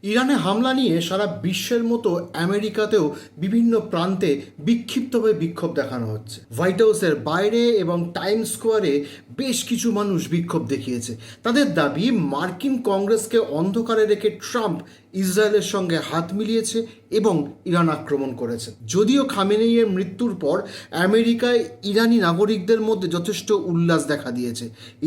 ইরানে হামলা নিয়ে সারা বিশ্বের মতো আমেরিকাতেও বিভিন্ন প্রান্তে বিক্ষিপ্তভাবে বিক্ষোভ দেখানো হচ্ছে। হোয়াইট হাউসের বাইরে এবং টাইম স্কোয়ারে বেশ কিছু মানুষ বিক্ষোভ দেখিয়েছে। তাদের দাবি, মার্কিন কংগ্রেসকে অন্ধকারে রেখে ট্রাম্প ইসরায়েলের সঙ্গে হাত মিলিয়েছে এবং ইরান আক্রমণ করেছে। যদিও খামেনেইয়ের মৃত্যুর পর আমেরিকায় ইরানি নাগরিকদের মধ্যে যথেষ্ট উল্লাস দেখা দিয়েছে।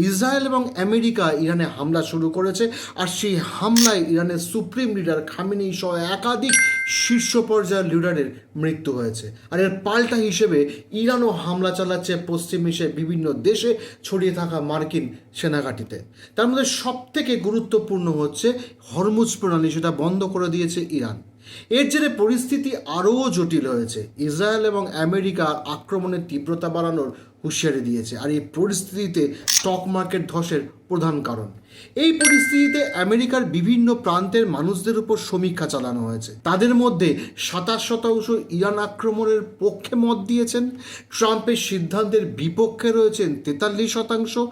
ইসরায়েল এবং আমেরিকা ইরানে হামলা শুরু করেছে, আর সেই হামলায় ইরানের সুপ্রিম লিডার খামেনেই সহ একাধিক শীর্ষ পর্যায়ের লিডারের মৃত্যু হয়েছে। আর এর পাল্টা হিসেবে ইরানও হামলা চালাচ্ছে পশ্চিম এশিয়ার বিভিন্ন দেশে ছড়িয়ে থাকা মার্কিন সেনাঘাঁটিতে। তার মধ্যে সবথেকে গুরুত্বপূর্ণ হচ্ছে হরমুজ প্রণালী, সেটা বন্ধ করে দিয়েছে ইরান। এর জেরে পরিস্থিতি আরও জটিল হয়েছে। ইসরায়েল এবং আমেরিকা আক্রমণের তীব্রতা বাড়ানোর হুঁশিয়ারি দিয়েছে, আর এই পরিস্থিতিতে স্টক মার্কেট ধসের প্রধান কারণ। এই পরিস্থিতিতে আমেরিকার বিভিন্ন প্রান্তের মানুষদের উপর সমীক্ষা চালানো হয়েছে। তাদের মধ্যে 27% ইরান আক্রমণের পক্ষে মত দিয়েছেন, ট্রাম্পের সিদ্ধান্তের বিপক্ষে রয়েছেন 43%,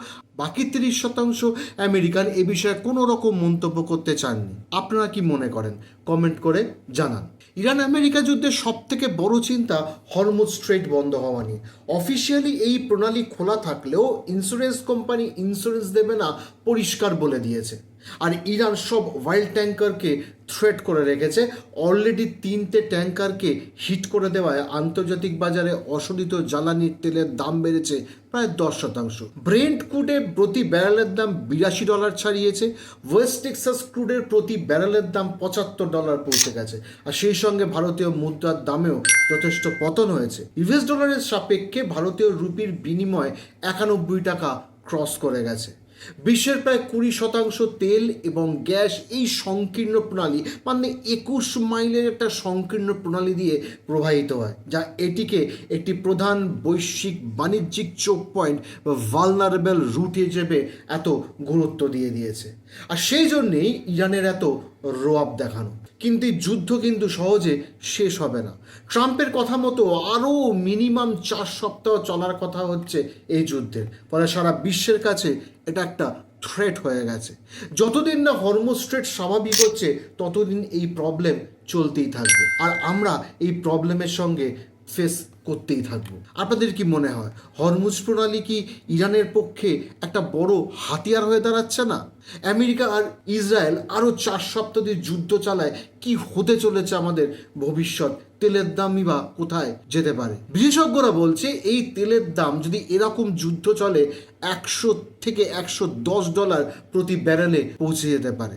বাকি 30% আমেরিকান এ বিষয়ে কোনো রকম মন্তব্য করতে চাননি। আপনারা কি মনে করেন? কমেন্ট করে জানান। ইরান আমেরিকা যুদ্ধের সবথেকে বড় চিন্তা হরমুজ স্ট্রেইট বন্ধ হওয়া নিয়ে। অফিসিয়ালি এই প্রণালী খোলা থাকলেও ইন্স্যুরেন্স কোম্পানি ইন্স্যুরেন্স দেবে না পরিষ্কার বলে দিয়েছে। আর ইরান সব অয়েল ট্যাঙ্কারকে থ্রেট করে রেখেছে। অলরেডি 3টে ট্যাঙ্কারকে হিট করে দেওয়ায় আন্তর্জাতিক বাজারে অশোধিত জ্বালানির তেলের দাম বেড়েছে প্রায় 10%। ব্রেন্ট ক্রুডের প্রতি ব্যারেলের দাম $82 ছাড়িয়েছে। ওয়েস্ট টেক্সাস ক্রুডের প্রতি ব্যারেলের দাম $75 পৌঁছে গেছে। আর সেই সঙ্গে ভারতীয় মুদ্রার দামেও যথেষ্ট পতন হয়েছে। ইউএস ডলারের সাপেক্ষে ভারতীয় রুপির বিনিময় 91 টাকা ক্রস করে গেছে। বিশ্বের প্রায় 20% তেল এবং গ্যাস এই সংকীর্ণ প্রণালী, মানে 21 মাইলের একটা সংকীর্ণ প্রণালী দিয়ে প্রবাহিত হয়, যা এটিকে একটি প্রধান বৈশ্বিক বাণিজ্যিক চোক পয়েন্ট বা ভালনারেবল রুট হিসেবে এত গুরুত্ব দিয়ে দিয়েছে। আর সেই জন্যেই ইরানের এত রোয়াব দেখানো। কিন্তু এই যুদ্ধ কিন্তু সহজে শেষ হবে না। ট্রাম্পের কথা মতো আরও মিনিমাম 4 সপ্তাহ চলার কথা হচ্ছে এই যুদ্ধের। ফলে সারা বিশ্বের কাছে এটা একটা থ্রেট হয়ে গেছে। যতদিন না হরমুজ স্ট্রেট স্বাভাবিক হচ্ছে, ততদিন এই প্রবলেম চলতেই থাকবে, আর আমরা এই প্রবলেমের সঙ্গে ফেস করতেই থাকবো। আপনাদের কি মনে হয়, হরমুজ প্রণালী কি ইরানের পক্ষে একটা বড় হাতিয়ার হয়ে দাঁড়াচ্ছে না? আমেরিকা আর ইসরায়েল আরও 4 সপ্তাহ দিয়ে যুদ্ধ চালায়, কি হতে চলেছে আমাদের ভবিষ্যৎ? তেলের দামই বা কোথায় যেতে পারে? বিশেষজ্ঞরা বলছে, এই তেলের দাম যদি এরকম যুদ্ধ চলে, $100 থেকে $110 প্রতি ব্যারেলে পৌঁছে যেতে পারে।